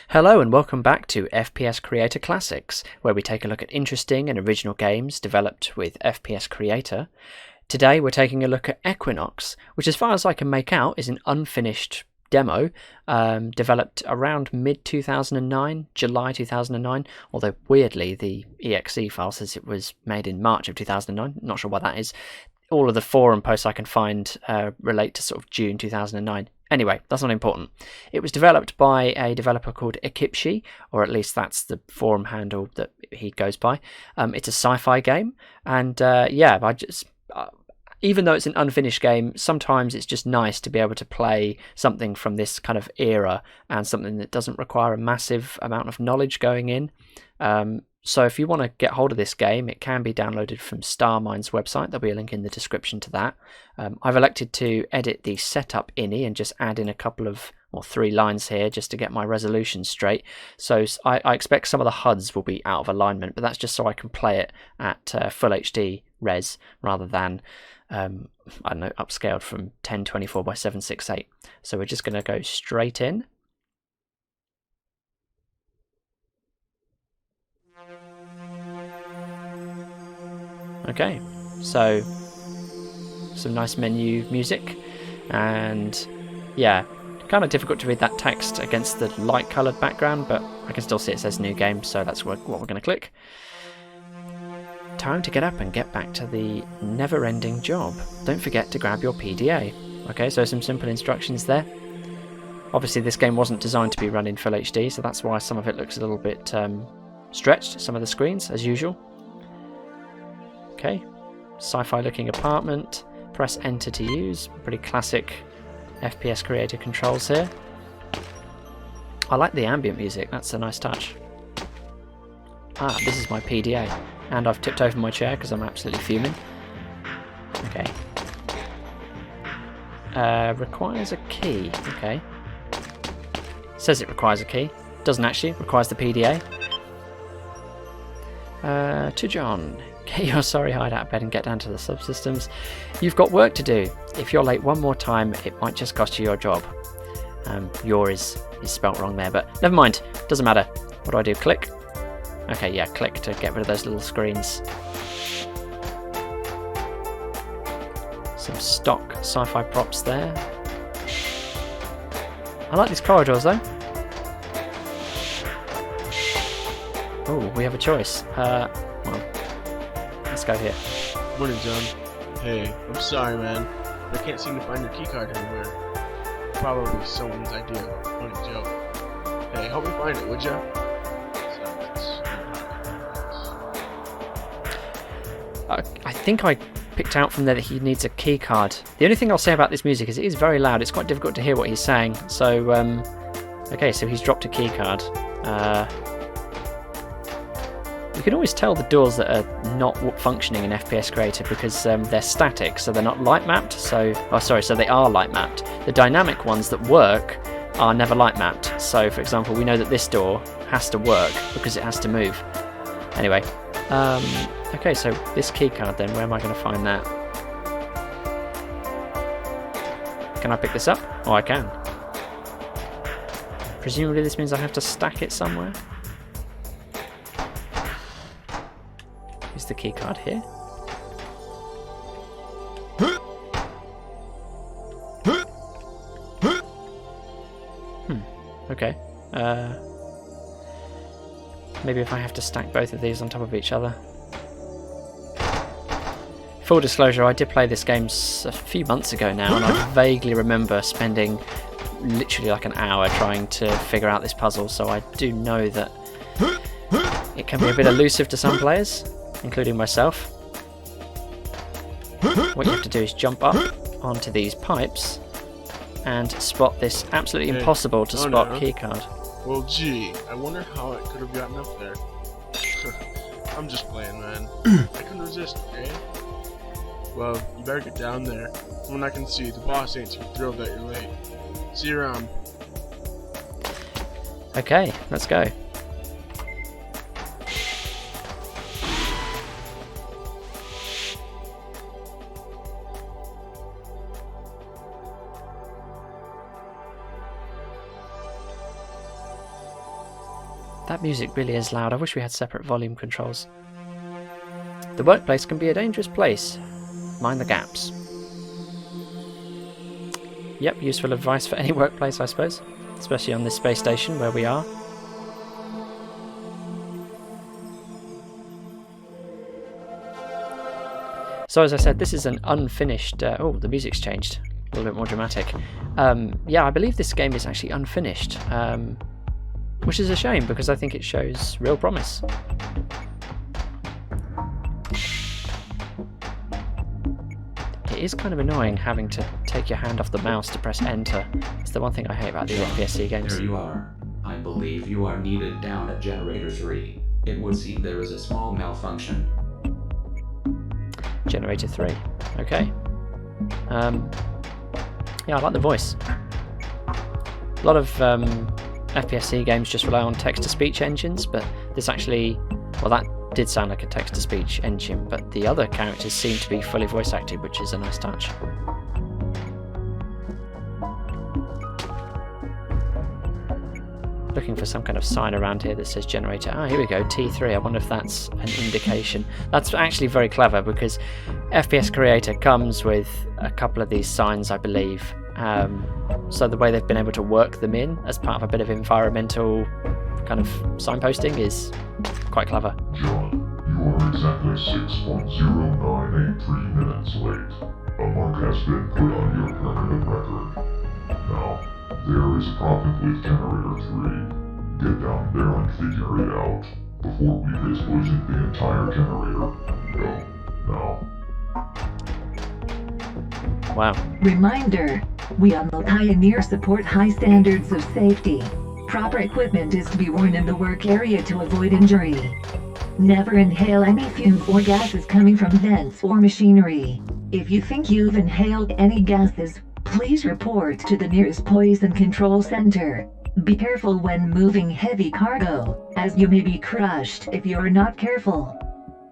Hello and welcome back to FPS Creator Classics, where we take a look at interesting and original games developed with FPS Creator. Today we're taking a look at Equinox, which as far as I can make out is an unfinished demo developed around mid-2009, July 2009, although weirdly the exe file says it was made in March of 2009, not sure why that is. All of the forum posts I can find relate to sort of June 2009. Anyway, that's not important. It was developed by a developer called Ekipshi, or at least that's the forum handle that he goes by. It's a sci-fi game, and even though it's an unfinished game, sometimes it's just nice to be able to play something from this kind of era and something that doesn't require a massive amount of knowledge going in. So if you want to get hold of this game, it can be downloaded from Starmine's website. There'll be a link in the description to that. I've elected to edit the setup ini and just add in a couple of, or 3 lines here just to get my resolution straight. So I expect some of the HUDs will be out of alignment, but that's just so I can play it at full HD res rather than, I don't know, upscaled from 1024 by 768. So we're just going to go straight in. Okay, so some nice menu music, and yeah, kind of difficult to read that text against the light coloured background, but I can still see it says new game, so that's what we're going to click. Time to get up and get back to the never-ending job. Don't forget to grab your PDA. Okay, so some simple instructions there. Obviously this game wasn't designed to be run in full HD, so that's why some of it looks a little bit stretched, some of the screens, as usual. Okay, sci-fi looking apartment, press enter to use, pretty classic FPS Creator controls here. I like the ambient music, that's a nice touch. Ah, this is my PDA, and I've tipped over my chair because I'm absolutely fuming. Okay. Requires a key, okay. Says it requires a key, doesn't actually, requires the PDA. To John. Get your sorry hide out of bed and get down to the subsystems. You've got work to do. If you're late one more time, it might just cost you your job. Your is spelt wrong there, but never mind. Doesn't matter. What do? Click? Okay, yeah, click to get rid of those little screens. Some stock sci-fi props there. I like these corridors though. Oh, we have a choice. Well, let's go here. Morning, John. Hey, I'm sorry, man, but I can't seem to find your keycard anywhere. Probably someone's idea. Funny joke. Hey, help me find it, would ya? I think I picked out from there that he needs a keycard. The only thing I'll say about this music is it is very loud. It's quite difficult to hear what he's saying. So, okay, so he's dropped a keycard. You can always tell the doors that are not functioning in FPS Creator because they're static, so they're not light mapped. So they are light mapped. The dynamic ones that work are never light mapped. So, for example, we know that this door has to work because it has to move. Anyway, okay, so this keycard then, where am I going to find that? Can I pick this up? Oh, I can. Presumably this means I have to stack it somewhere. Is the keycard here? Okay. Maybe if I have to stack both of these on top of each other. Full disclosure, I did play this game a few months ago now, and I vaguely remember spending literally like an hour trying to figure out this puzzle, so I do know that it can be a bit elusive to some players, including myself. What you have to do is jump up onto these pipes and spot this absolutely impossible to spot keycard. Well, gee, I wonder how it could have gotten up there. I'm just playing, man. I couldn't resist, okay? Well, you better get down there. From what I can see, the boss ain't too thrilled that you're late. See you around. Okay, let's go. That music really is loud. I wish we had separate volume controls. The workplace can be a dangerous place. Mind the gaps. Yep, useful advice for any workplace, I suppose. Especially on this space station where we are. So as I said, this is an unfinished... oh, the music's changed. A little bit more dramatic. Yeah, I believe this game is actually unfinished. Which is a shame, because I think it shows real promise. It is kind of annoying having to take your hand off the mouse to press enter. It's the one thing I hate about these FPS games. There you are. I believe you are needed down at Generator 3. It would seem there is a small malfunction. Generator 3. Okay. Yeah, I like the voice. A lot of FPS games just rely on text-to-speech engines, but this actually... Well, that did sound like a text-to-speech engine, but the other characters seem to be fully voice-acted, which is a nice touch. Looking for some kind of sign around here that says generator. Ah, here we go, T3. I wonder if that's an indication. That's actually very clever, because FPS Creator comes with a couple of these signs, I believe. So the way they've been able to work them in as part of a bit of environmental kind of signposting is quite clever. John, you are exactly 6.0983 minutes late. A mark has been put on your permanent record. Now, there is a problem with Generator 3. Get down there and figure it out before we risk losing the entire generator. Go, now. Wow. Reminder, we on the Pioneer support high standards of safety. Proper equipment is to be worn in the work area to avoid injury. Never inhale any fumes or gases coming from vents or machinery. If you think you've inhaled any gases, please report to the nearest poison control center. Be careful when moving heavy cargo, as you may be crushed if you are not careful.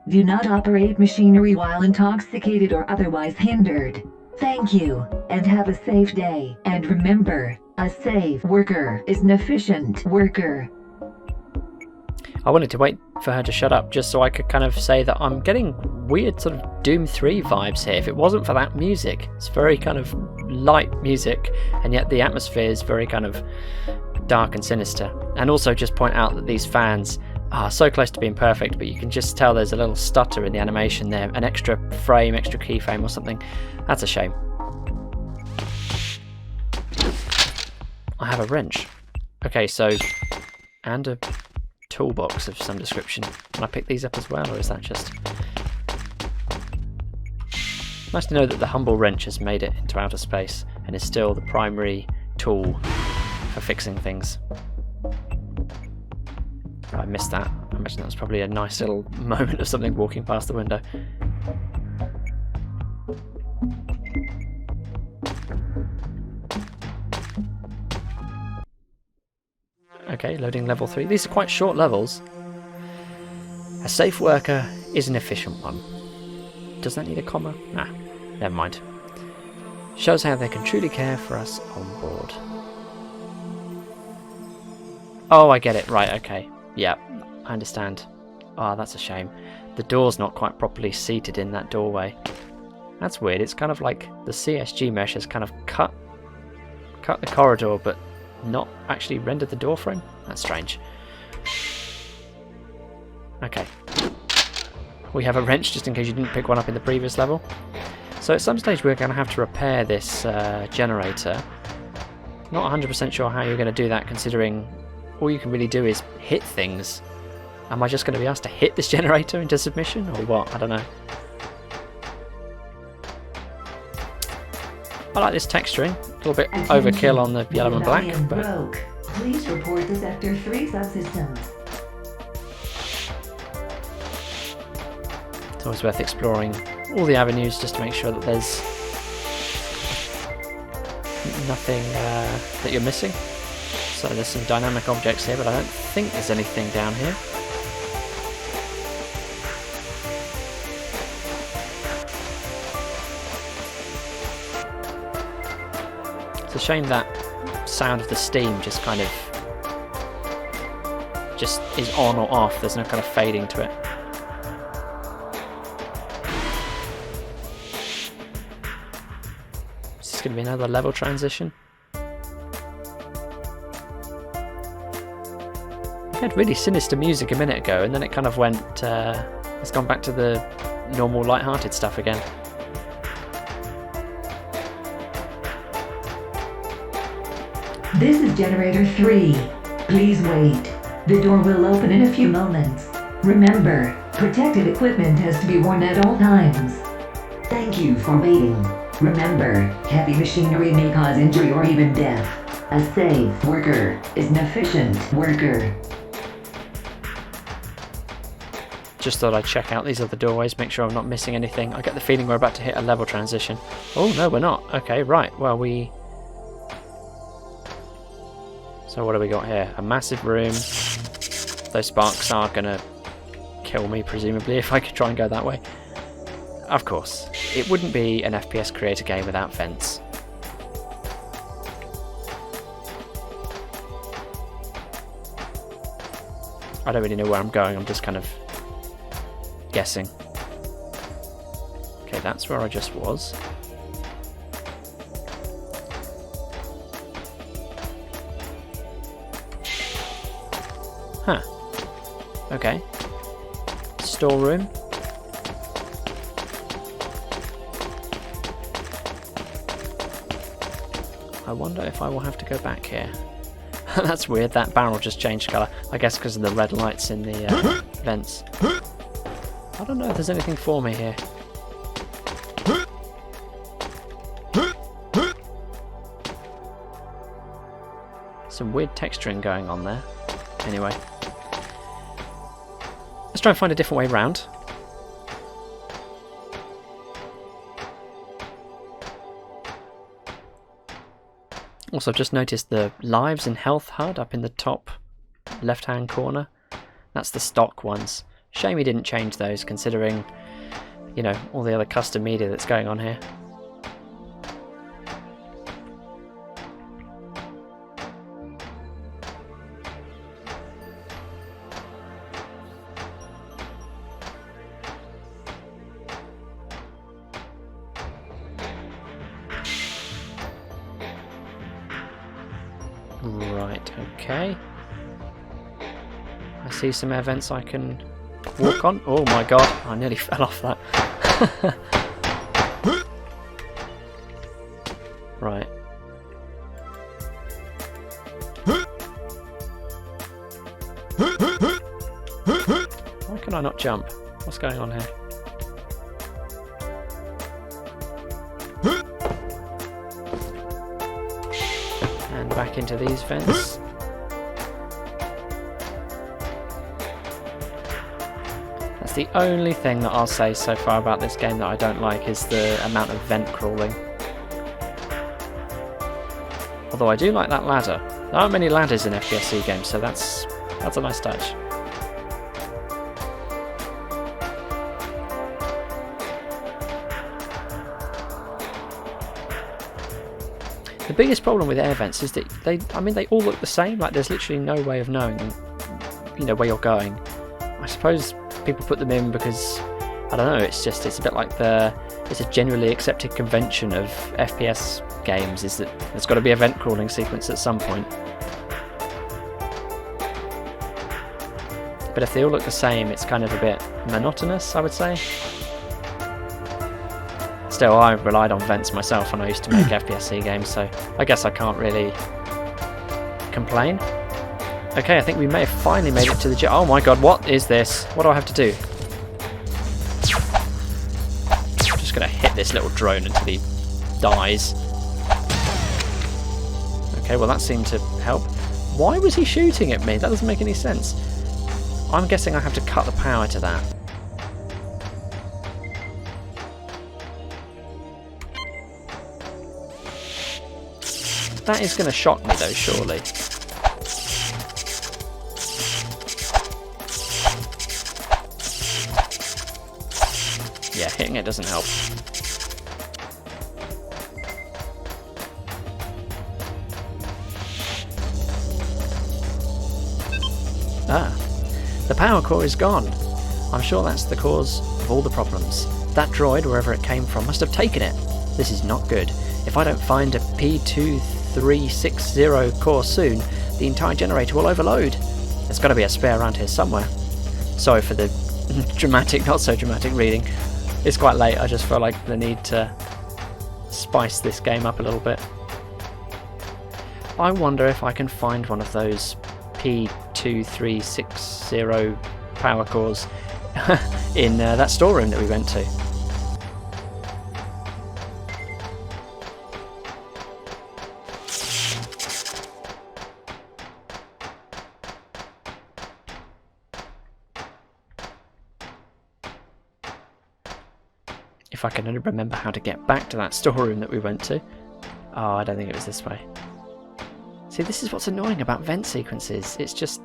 Do not operate machinery while intoxicated or otherwise hindered. Thank you, and have a safe day. And remember, a safe worker is an efficient worker. I wanted to wait for her to shut up just so I could kind of say that I'm getting weird sort of Doom 3 vibes here. If it wasn't for that music, it's very kind of light music, and yet the atmosphere is very kind of dark and sinister. And also just point out that these fans are so close to being perfect, but you can just tell there's a little stutter in the animation there, an extra frame, extra keyframe or something. That's a shame. I have a wrench. Okay, so, and a toolbox of some description. Can I pick these up as well, or is that just... Nice to know that the humble wrench has made it into outer space and is still the primary tool for fixing things. I missed that. I imagine that was probably a nice little moment of something walking past the window. Okay, loading level 3. These are quite short levels. A safe worker is an efficient one. Does that need a comma? Nah, never mind. Shows how they can truly care for us on board. Oh, I get it. Right, okay. Yeah, I understand. Oh, that's a shame. The door's not quite properly seated in that doorway. That's weird. It's kind of like the CSG mesh has kind of cut the corridor, but not actually rendered the door frame. That's strange. Okay. We have a wrench just in case you didn't pick one up in the previous level. So at some stage we're going to have to repair this generator. Not 100% sure how you're going to do that, considering all you can really do is hit things. Am I just going to be asked to hit this generator into submission, or what? I don't know. I like this texturing. A little bit overkill on the yellow and black, but... Please report to Sector 3 subsystems. It's always worth exploring all the avenues just to make sure that there's nothing that you're missing. So there's some dynamic objects here, but I don't think there's anything down here. It's a shame that sound of the steam just kind of just is on or off. There's no kind of fading to it. Is this going to be another level transition? We had really sinister music a minute ago, and then it kind of went, it's gone back to the normal light-hearted stuff again. This is generator 3. Please wait. The door will open in a few moments. Remember, protective equipment has to be worn at all times. Thank you for waiting. Remember, heavy machinery may cause injury or even death. A safe worker is an efficient worker. Just thought I'd check out these other doorways, make sure I'm not missing anything. I get the feeling we're about to hit a level transition. Oh, no, we're not. Okay, right. Well, So what do we got here? A massive room. Those sparks are going to kill me, presumably, if I could try and go that way. Of course. It wouldn't be an FPS Creator game without vents. I don't really know where I'm going, I'm just kind of guessing. Okay, that's where I just was. Huh. Okay. Storeroom. I wonder if I will have to go back here. That's weird, that barrel just changed colour. I guess because of the red lights in the vents. I don't know if there's anything for me here. Some weird texturing going on there. Anyway. Let's try and find a different way round. Also, I've just noticed the lives and health HUD up in the top left-hand corner. That's the stock ones. Shame he didn't change those, considering, you know, all the other custom media that's going on here. Right, okay. I see some air vents I can walk on. Oh my god, I nearly fell off that. Right. Why can I not jump? What's going on here? And back into these vents. That's the only thing that I'll say so far about this game that I don't like, is the amount of vent crawling. Although I do like that ladder. There aren't many ladders in FPSC games, so that's a nice touch. The biggest problem with air vents is that they all look the same. Like, there's literally no way of knowing, you know, where you're going. I suppose people put them in because, I don't know, it's a bit like it's a generally accepted convention of FPS games, is that there's got to be a vent crawling sequence at some point. But if they all look the same, it's kind of a bit monotonous, I would say. Still, I relied on vents myself when I used to make FPSC games, so I guess I can't really complain. Okay, I think we may have finally made it to the jet. Oh my god, what is this? What do I have to do? I'm just going to hit this little drone until he dies. Okay, well that seemed to help. Why was he shooting at me? That doesn't make any sense. I'm guessing I have to cut the power to that. That is going to shock me though, surely. Yeah, hitting it doesn't help. The power core is gone. I'm sure that's the cause of all the problems. That droid, wherever it came from, must have taken it. This is not good. If I don't find a P2360 core soon, the entire generator will overload. There's got to be a spare around here somewhere. Sorry for the dramatic, not so dramatic reading. It's quite late, I just feel like the need to spice this game up a little bit. I wonder if I can find one of those P2360 power cores in that storeroom that we went to. If I can only remember how to get back to that storeroom that we went to. Oh, I don't think it was this way. See, this is what's annoying about vent sequences. It's just...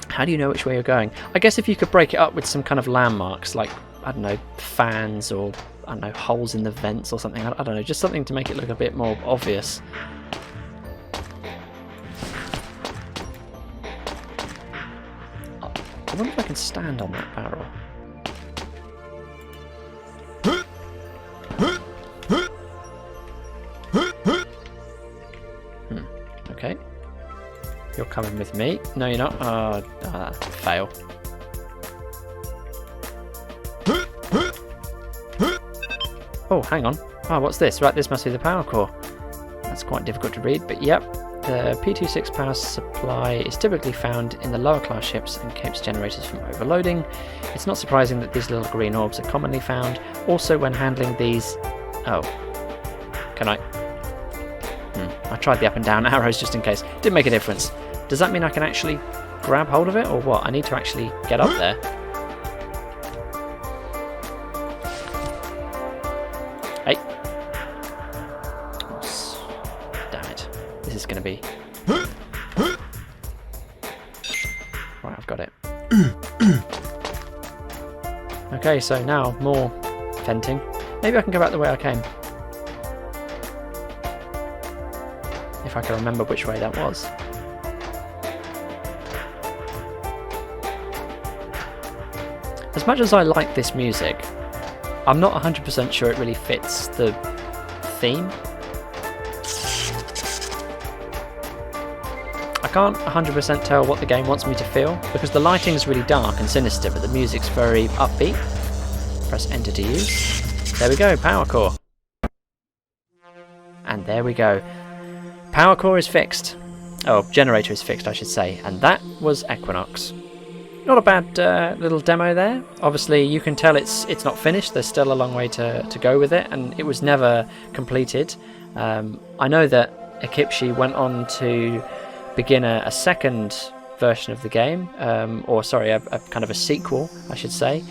how do you know which way you're going? I guess if you could break it up with some kind of landmarks, like, I don't know, fans or, I don't know, holes in the vents or something. I don't know, just something to make it look a bit more obvious. I wonder if I can stand on that barrel. Okay. You're coming with me. No, you're not. Fail. Oh, hang on. Oh, what's this? Right, this must be the power core. That's quite difficult to read, but yep. The P26 power supply is typically found in the lower class ships and keeps generators from overloading. It's not surprising that these little green orbs are commonly found. Also, when handling these... oh. Can I... I tried the up and down arrows just in case. Didn't make a difference. Does that mean I can actually grab hold of it, or what? I need to actually get up there. Hey. Damn it. This is going to be... right, I've got it. Okay, so now more venting. Maybe I can go back the way I came. If I can remember which way that was. As much as I like this music, I'm not 100% sure it really fits the theme. I can't 100% tell what the game wants me to feel, because the lighting's really dark and sinister, but the music's very upbeat. Press enter to use. There we go, power core. And there we go. Power core is fixed. Oh, generator is fixed, I should say. And that was Equinox. Not a bad little demo there. Obviously, you can tell it's not finished. There's still a long way to go with it, and it was never completed. I know that Ekipshi went on to begin a second version of the game, or sorry, a kind of a sequel, I should say,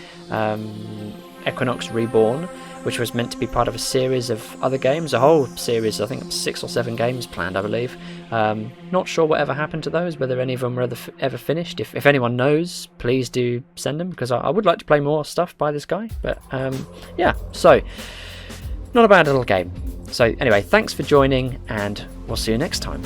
Equinox Reborn, which was meant to be part of a series of other games, a whole series, I think 6 or 7 games planned, I believe. Not sure whatever happened to those, whether any of them were ever finished. If anyone knows, please do send them, because I would like to play more stuff by this guy. But yeah, so not a bad little game. So anyway, thanks for joining, and we'll see you next time.